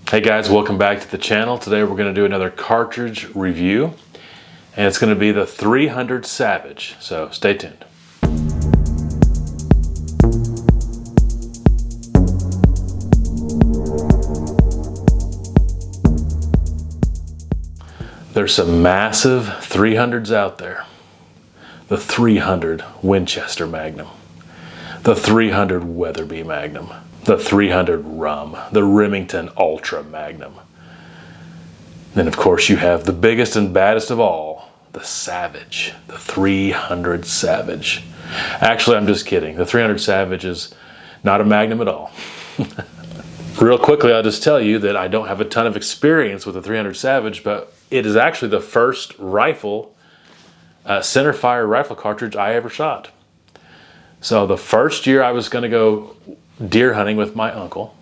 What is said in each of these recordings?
Hey guys, welcome back to the channel. Today we're going to do another cartridge review, and it's going to be the 300 Savage, so stay tuned. There's some massive 300s out there. The 300 Winchester Magnum, the 300 Weatherby Magnum, the 300 Rum, the Remington Ultra Magnum. Then of course you have the biggest and baddest of all, the Savage, the 300 Savage. Actually, I'm just kidding. The 300 Savage is not a Magnum at all. Real quickly, I'll just tell you that I don't have a ton of experience with the 300 Savage, but it is actually the first rifle, centerfire rifle cartridge I ever shot. So the first year I was going to go deer hunting with my uncle,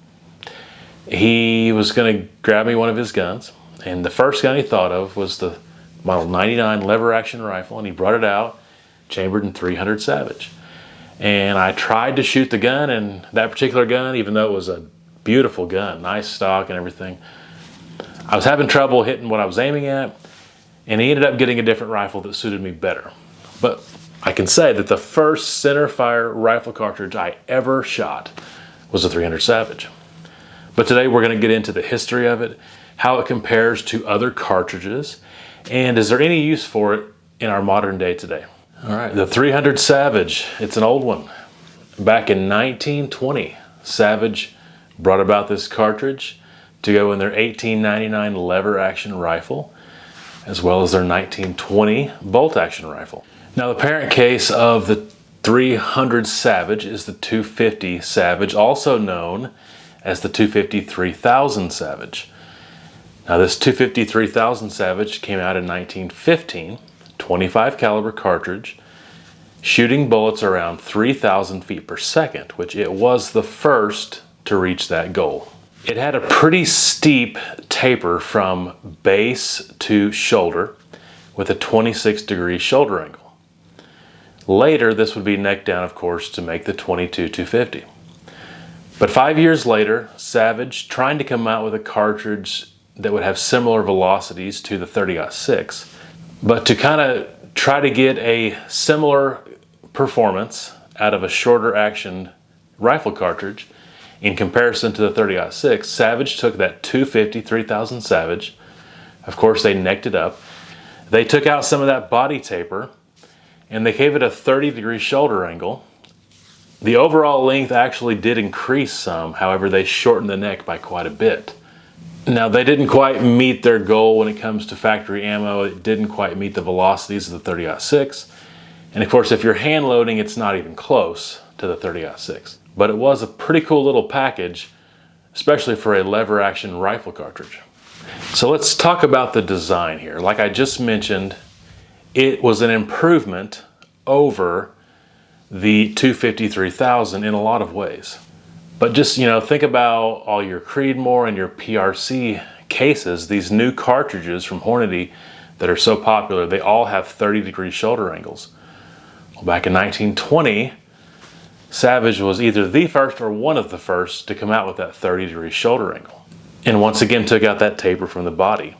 he was going to grab me one of his guns, and the first gun he thought of was the Model 99 lever action rifle, and he brought it out, chambered in 300 Savage. And I tried to shoot the gun, and that particular gun, even though it was a beautiful gun, nice stock and everything, I was having trouble hitting what I was aiming at, and he ended up getting a different rifle that suited me better. But I can say that the first centerfire rifle cartridge I ever shot was a 300 Savage. But today we're going to get into the history of it, how it compares to other cartridges, and is there any use for it in our modern day today. All right, the 300 Savage, it's an old one. Back in 1920, Savage brought about this cartridge to go in their 1899 lever action rifle, as well as their 1920 bolt action rifle. Now, the parent case of the 300 Savage is the 250 Savage, also known as the 250 3000 Savage. Now, this 250 3000 Savage came out in 1915, 25 caliber cartridge, shooting bullets around 3,000 feet per second, which it was the first to reach that goal. It had a pretty steep taper from base to shoulder with a 26-degree shoulder angle. Later, this would be neck down, of course, to make the 22 250. But 5 years later, Savage, trying to come out with a cartridge that would have similar velocities to the 30-06, but to kind of try to get a similar performance out of a shorter action rifle cartridge in comparison to the 30-06, Savage took that 250 3000 Savage. Of course, they necked it up. They took out some of that body taper, and they gave it a 30-degree shoulder angle. The overall length actually did increase some, however, they shortened the neck by quite a bit. Now, they didn't quite meet their goal when it comes to factory ammo. It didn't quite meet the velocities of the 30-06. And of course, if you're hand loading, it's not even close to the 30-06. But it was a pretty cool little package, especially for a lever action rifle cartridge. So let's talk about the design here. Like I just mentioned, it was an improvement over the 250 3000 in a lot of ways. But just, think about all your Creedmoor and your PRC cases, these new cartridges from Hornady that are so popular, they all have 30-degree shoulder angles. Well, back in 1920, Savage was either the first or one of the first to come out with that 30-degree shoulder angle. And once again took out that taper from the body.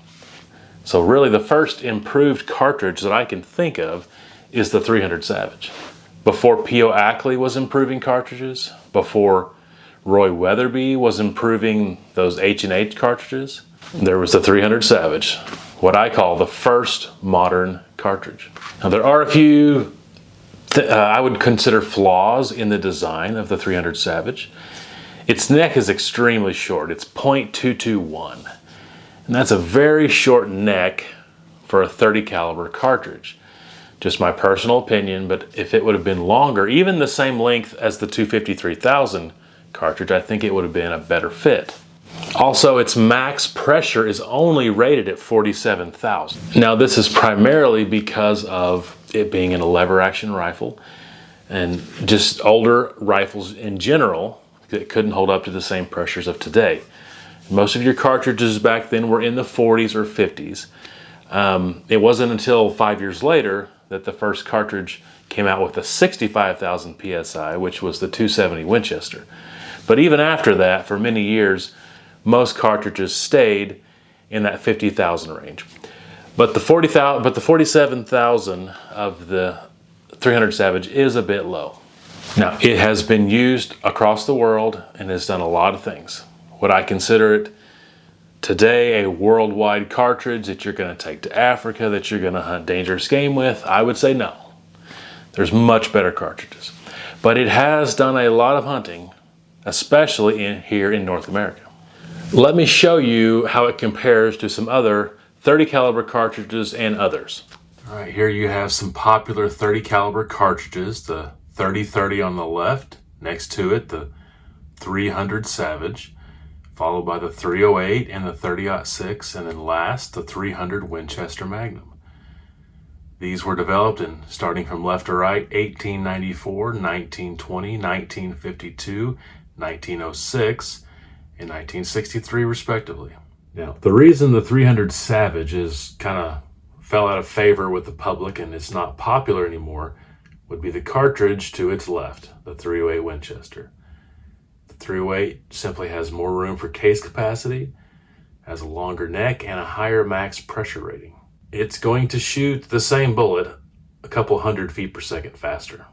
So really the first improved cartridge that I can think of is the 300 Savage. Before P.O. Ackley was improving cartridges, before Roy Weatherby was improving those H&H cartridges, there was the 300 Savage, what I call the first modern cartridge. Now there are a few I would consider flaws in the design of the 300 Savage. Its neck is extremely short. It's .221. And that's a very short neck for a 30 caliber cartridge. Just my personal opinion, but if it would have been longer, even the same length as the 250 3000 cartridge, I think it would have been a better fit. Also, its max pressure is only rated at 47,000. Now, this is primarily because of it being in a lever action rifle, and just older rifles in general that couldn't hold up to the same pressures of today. Most of your cartridges back then were in the 40s or 50s. It wasn't until 5 years later that the first cartridge came out with a 65,000 PSI, which was the 270 Winchester. But even after that, for many years, most cartridges stayed in that 50,000 range. But the 47,000 of the 300 Savage is a bit low. Now, it has been used across the world and has done a lot of things. Would I consider it today a worldwide cartridge that you're going to take to Africa, that you're going to hunt dangerous game with? I would say no. There's much better cartridges. But it has done a lot of hunting, especially here in North America. Let me show you how it compares to some other 30 caliber cartridges and others. All right, here you have some popular 30 caliber cartridges. The 30-30 on the left, next to it the 300 Savage, followed by the 308 and the 30-06, and then last the 300 Winchester Magnum. These were developed in, starting from left to right, 1894, 1920, 1952, 1906, and 1963 respectively. Now, the reason the 300 Savage is kind of fell out of favor with the public and it's not popular anymore would be the cartridge to its left, the 308 Winchester. The 308 simply has more room for case capacity, has a longer neck, and a higher max pressure rating. It's going to shoot the same bullet a couple hundred feet per second faster.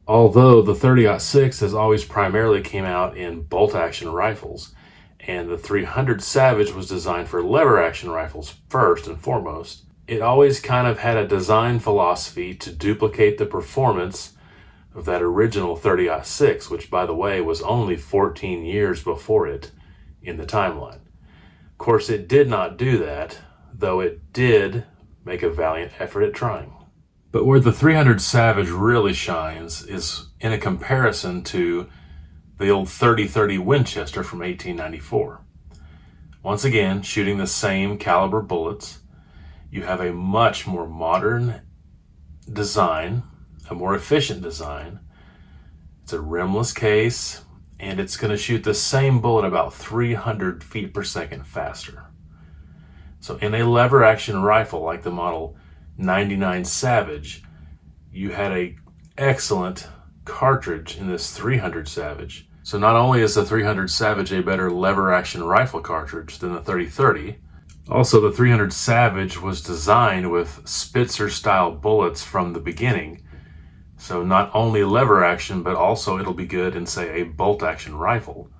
Although the 30-06 has always primarily came out in bolt action rifles, and the 300 Savage was designed for lever action rifles first and foremost, it always kind of had a design philosophy to duplicate the performance of that original 30-06, which by the way was only 14 years before it in the timeline. Of course, it did not do that, though it did make a valiant effort at trying. But where the 300 Savage really shines is in a comparison to the old 30-30 Winchester from 1894. Once again, shooting the same caliber bullets, you have a much more modern design, a more efficient design. It's a rimless case, and it's going to shoot the same bullet about 300 feet per second faster. So in a lever action rifle like the model 99 Savage, you had an excellent cartridge in this 300 Savage. So not only is the 300 Savage a better lever action rifle cartridge than the 30-30, also the 300 Savage was designed with Spitzer style bullets from the beginning. So not only lever action, but also it'll be good in, say, a bolt action rifle.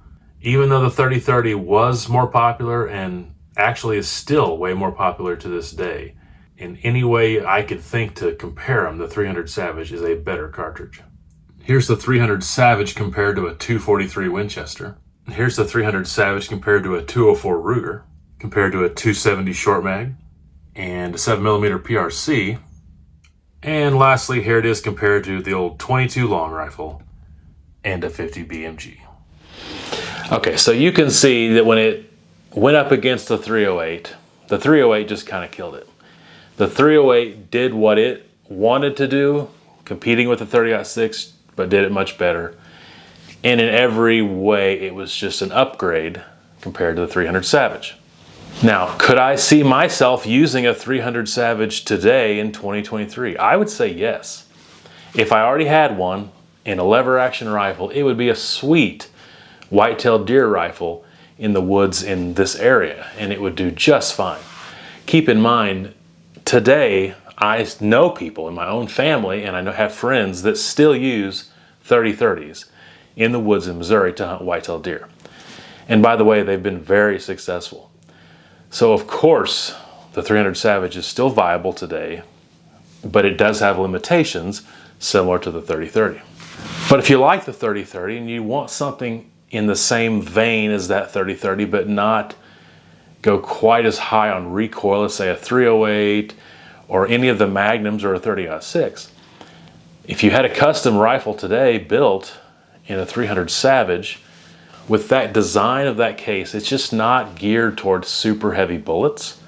Even though the 30-30 was more popular and actually is still way more popular to this day, in any way I could think to compare them, the 300 Savage is a better cartridge. Here's the 300 Savage compared to a 243 Winchester. Here's the 300 Savage compared to a 204 Ruger, compared to a 270 Short Mag, and a 7mm PRC. And lastly, here it is compared to the old 22 Long Rifle and a 50 BMG. Okay, so you can see that when it went up against the 308 just kind of killed it. The 308 did what it wanted to do, competing with the 30-06, but did it much better. And in every way, it was just an upgrade compared to the 300 Savage. Now, could I see myself using a 300 Savage today in 2023? I would say yes. If I already had one in a lever action rifle, it would be a sweet white-tailed deer rifle in the woods in this area, and it would do just fine. Keep in mind, today, I know people in my own family, and I have friends that still use 30-30s in the woods in Missouri to hunt white-tailed deer. And by the way, they've been very successful. So of course, the 300 Savage is still viable today, but it does have limitations similar to the 30-30. But if you like the 30-30 and you want something in the same vein as that 30-30, but not go quite as high on recoil as say a 308 or any of the Magnums or a 30-06, if you had a custom rifle today built in a 300 Savage, with that design of that case, it's just not geared towards super heavy bullets.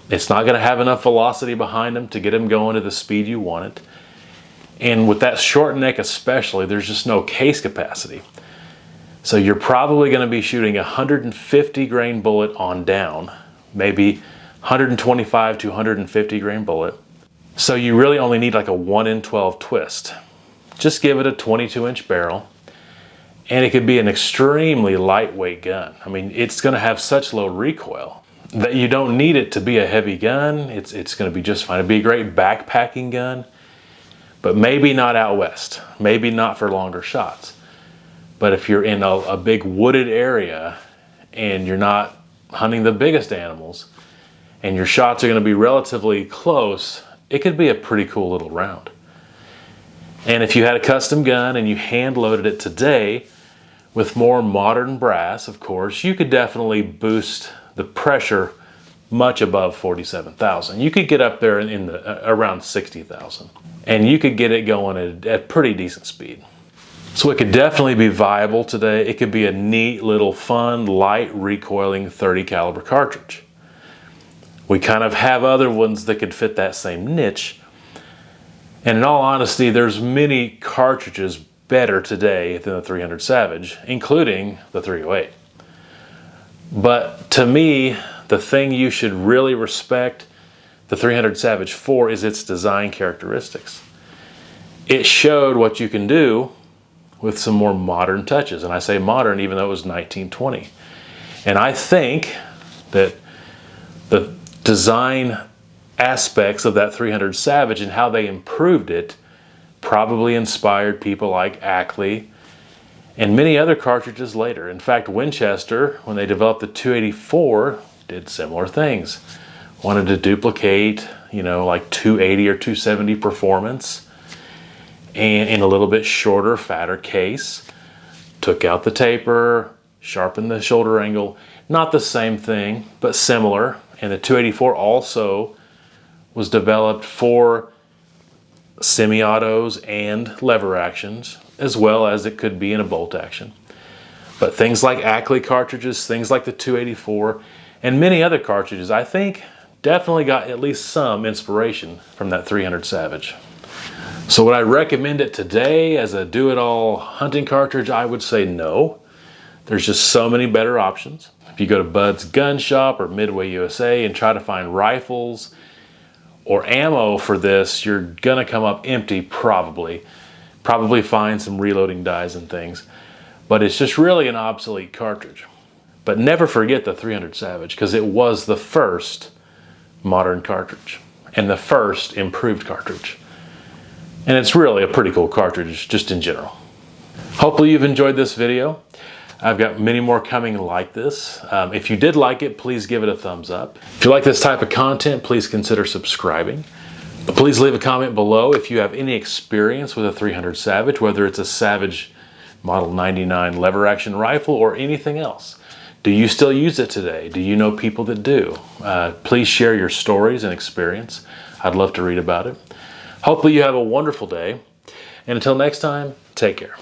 It's not going to have enough velocity behind them to get them going to the speed you want it. And with that short neck especially, there's just no case capacity. So you're probably going to be shooting a 150 grain bullet on down, maybe 125 to 150 grain bullet. So you really only need like a 1 in 12 twist. Just give it a 22-inch barrel And it could be an extremely lightweight gun. I mean, it's going to have such low recoil that you don't need it to be a heavy gun. It's going to be just fine. It'd be a great backpacking gun, but maybe not out west. Maybe not for longer shots. But if you're in a big wooded area and you're not hunting the biggest animals and your shots are going to be relatively close, it could be a pretty cool little round. And if you had a custom gun and you hand loaded it today with more modern brass, of course, you could definitely boost the pressure much above 47,000. You could get up there in the around 60,000, and you could get it going at pretty decent speed. So it could definitely be viable today. It could be a neat little fun, light recoiling 30 caliber cartridge. We kind of have other ones that could fit that same niche. And in all honesty, there's many cartridges better today than the 300 Savage, including the 308. But to me, the thing you should really respect the 300 Savage for is its design characteristics. It showed what you can do with some more modern touches. And I say modern even though it was 1920. And I think that the design aspects of that 300 Savage and how they improved it probably inspired people like Ackley and many other cartridges later. In fact, Winchester, when they developed the 284, did similar things. Wanted to duplicate, like 280 or 270 performance, and in a little bit shorter, fatter case. Took out the taper, sharpened the shoulder angle. Not the same thing, but similar. And the 284 also was developed for semi-autos and lever actions, as well as it could be in a bolt action. But things like Ackley cartridges, things like the 284, and many other cartridges, I think definitely got at least some inspiration from that 300 Savage. So would I recommend it today as a do-it-all hunting cartridge? I would say no. There's just so many better options. If you go to Bud's Gun Shop or Midway USA and try to find rifles or ammo for this, you're gonna come up empty probably. Probably find some reloading dies and things. But it's just really an obsolete cartridge. But never forget the 300 Savage, because it was the first modern cartridge and the first improved cartridge. And it's really a pretty cool cartridge just in general. Hopefully you've enjoyed this video. I've got many more coming like this. If you did like it, please give it a thumbs up. If you like this type of content, please consider subscribing. Please leave a comment below if you have any experience with a 300 Savage, whether it's a Savage Model 99 lever action rifle or anything else. Do you still use it today? Do you know people that do? Please share your stories and experience. I'd love to read about it. Hopefully you have a wonderful day. And until next time, take care.